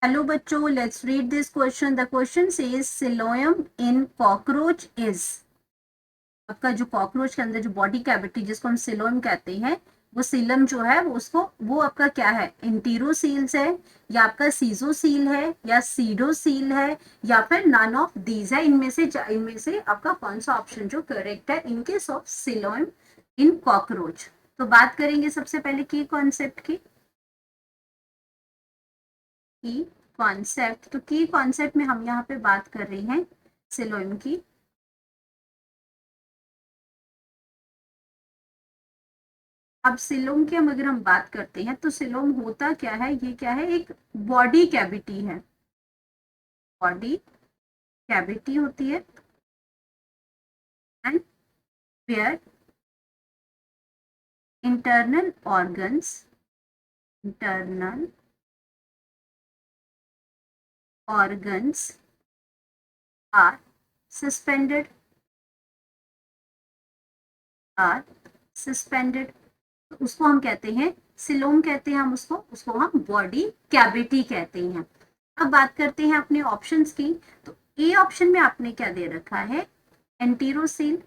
Hello बच्चों, let's read this question. The question says coelom in cockroach is. आपका जो cockroach के अंदर जो बॉडी कैविटी जिसको हम सिलोयम कहते हैं, वो सीलम जो है वो आपका क्या है, इंटीरोसील्स है या आपका सीजोसील है या सीडोसील है या फिर नन ऑफ दीज है। इनमें से आपका कौन सा ऑप्शन जो करेक्ट है in case of coelom in cockroach. तो बात करेंगे सबसे पहले की कॉन्सेप्ट की कॉन्सेप्ट। तो की कॉन्सेप्ट में हम यहाँ पे बात कर रहे हैं सिलोम की। अब सिलोम की अगर हम बात करते हैं तो सिलोम होता क्या है, ये क्या है, एक बॉडी कैविटी है। बॉडी कैविटी होती है and where internal organs are suspended are suspended. तो उसको हम कहते हैं सिलोम कहते हैं, हम उसको हम बॉडी कैविटी कहते हैं। अब बात करते हैं अपने ऑप्शंस की। तो ए ऑप्शन में आपने क्या दे रखा है, एंटीरोसील।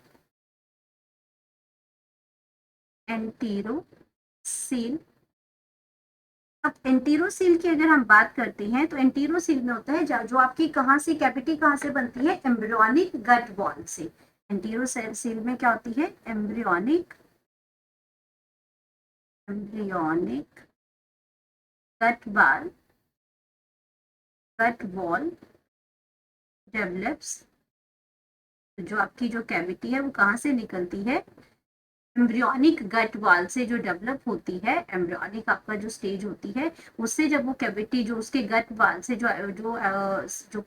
एंटीरोसील। अब एंटीरोसील की अगर हम बात करते हैं तो एंटीरोसील में होता है जो आपकी कहाँ से कैविटी कहाँ से बनती है, एम्ब्रियोनिक गट वॉल से। एंटीरोसील में क्या होती है, एम्ब्रियोनिक गट वॉल डेवलप्स। जो आपकी जो कैविटी है वो कहाँ से निकलती है, एम्ब्रियोनिक गट वाल से जो डेवलप होती है। एम्ब्रियोनिक आपका जो स्टेज होती है उससे जब वो कैविटी जो उसके गट वाल से जो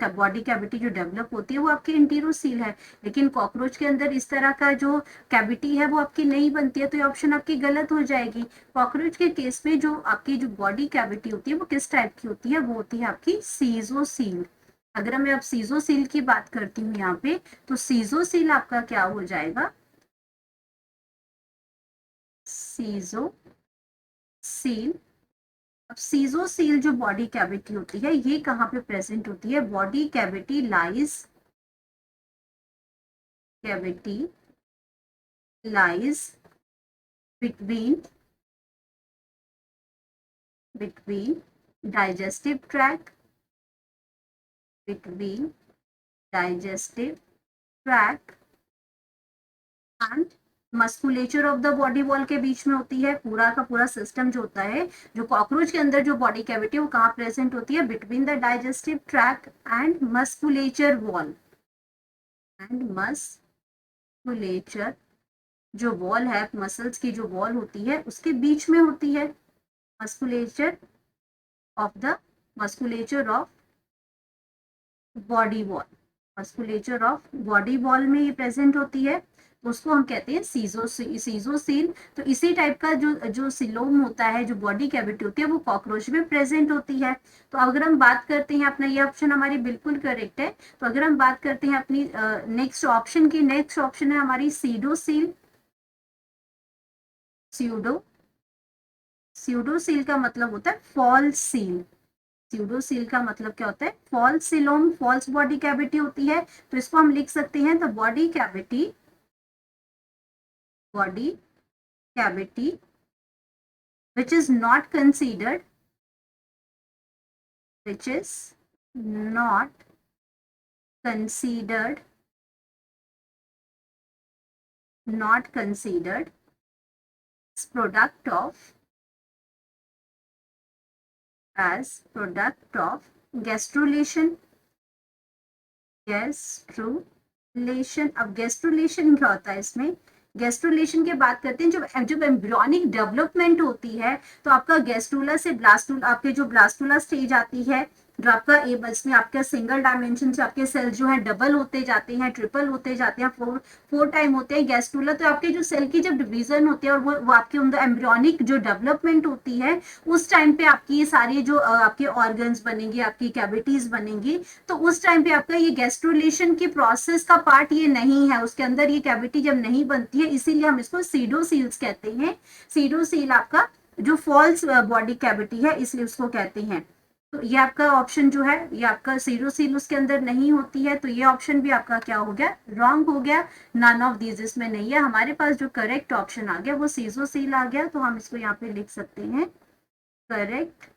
बॉडी कैविटी जो डेवलप होती है वो आपकी इंटीरोसील है। लेकिन कॉकरोच के अंदर इस तरह का जो कैविटी है वो आपकी नहीं बनती है, तो ये ऑप्शन आपकी गलत हो जाएगी। कॉकरोच के केस में जो आपकी जो बॉडी कैविटी होती है वो किस टाइप की होती है, वो होती है आपकी सीजोसील। अगर मैं अब सीजोसील की बात करती हूँ यहाँ पे, तो सीजोसील आपका क्या हो जाएगा, सीजोसील। अब सीजोसील जो बॉडी कैविटी होती है ये कहाँ पे प्रेजेंट होती है, body cavity lies between digestive track between digestive track and musculature of the body wall के बीच में होती है। पूरा का पूरा सिस्टम जो होता है, जो कॉकरोच के अंदर जो बॉडी कैविटी है वो कहाँ प्रेजेंट होती है, between the digestive track and musculature wall. And musculature जो वॉल है, मसल्स की जो वॉल होती है उसके बीच में होती है। Musculature of body wall, musculature of body wall में ये प्रेजेंट होती है, तो उसको हम कहते हैं सीजोसील। तो इसी टाइप का जो जो सिलोम होता है, जो बॉडी कैविटी होती है, वो कॉकरोच में प्रेजेंट होती है। तो अगर हम बात करते हैं, अपना ये ऑप्शन हमारी बिल्कुल करेक्ट है। तो अगर हम बात करते हैं अपनी नेक्स्ट ऑप्शन की, नेक्स्ट ऑप्शन है हमारी सीडोसील। स्यूडोसील का मतलब होता है फॉल्स सील। स्यूडोसील का मतलब क्या होता है, false coelom, false body cavity होती है। तो इसको हम लिख सकते हैं the body cavity which is not considered which is not considered not considered as product of gastrulation। अब गैस्ट्रुलेशन क्या होता है, इसमें गैस्ट्रुलेशन की बात करते हैं। जब जब एम्ब्रियोनिक डेवलपमेंट होती है तो आपका गैस्ट्रुला से ब्लास्टुला, आपके जो ब्लास्टुला स्टेज आती है, जो आपका इसमें आपके सिंगल डायमेंशन से आपके सेल जो है डबल होते जाते हैं, ट्रिपल होते जाते हैं, फोर टाइम होते हैं गैस्ट्रुला। तो आपके जो सेल की जब डिवीजन होती है और वो आपके अंदर एम्ब्रियोनिक जो डेवलपमेंट होती है, उस टाइम पे आपकी ये सारी जो आपके ऑर्गन्स बनेंगे, आपकी कैविटीज बनेंगी। तो उस टाइम पे आपका ये गैस्ट्रुलेशन की प्रोसेस का पार्ट ये नहीं है, उसके अंदर ये कैविटी जब नहीं बनती है, इसीलिए हम इसको सीडोसील्स कहते हैं। सीडोसील आपका जो फॉल्स बॉडी कैविटी है, इसलिए उसको कहते हैं। तो ये आपका ऑप्शन जो है, ये आपका सीरोसील उसके अंदर नहीं होती है, तो ये ऑप्शन भी आपका क्या हो गया, रॉन्ग हो गया। नन ऑफ दीज इसमें नहीं है। हमारे पास जो करेक्ट ऑप्शन आ गया वो सीजोसील आ गया, तो हम इसको यहाँ पे लिख सकते हैं correct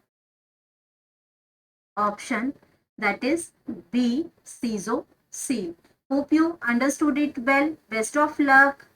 option, that is B, CISO seal. Hope you understood it well. Best of luck.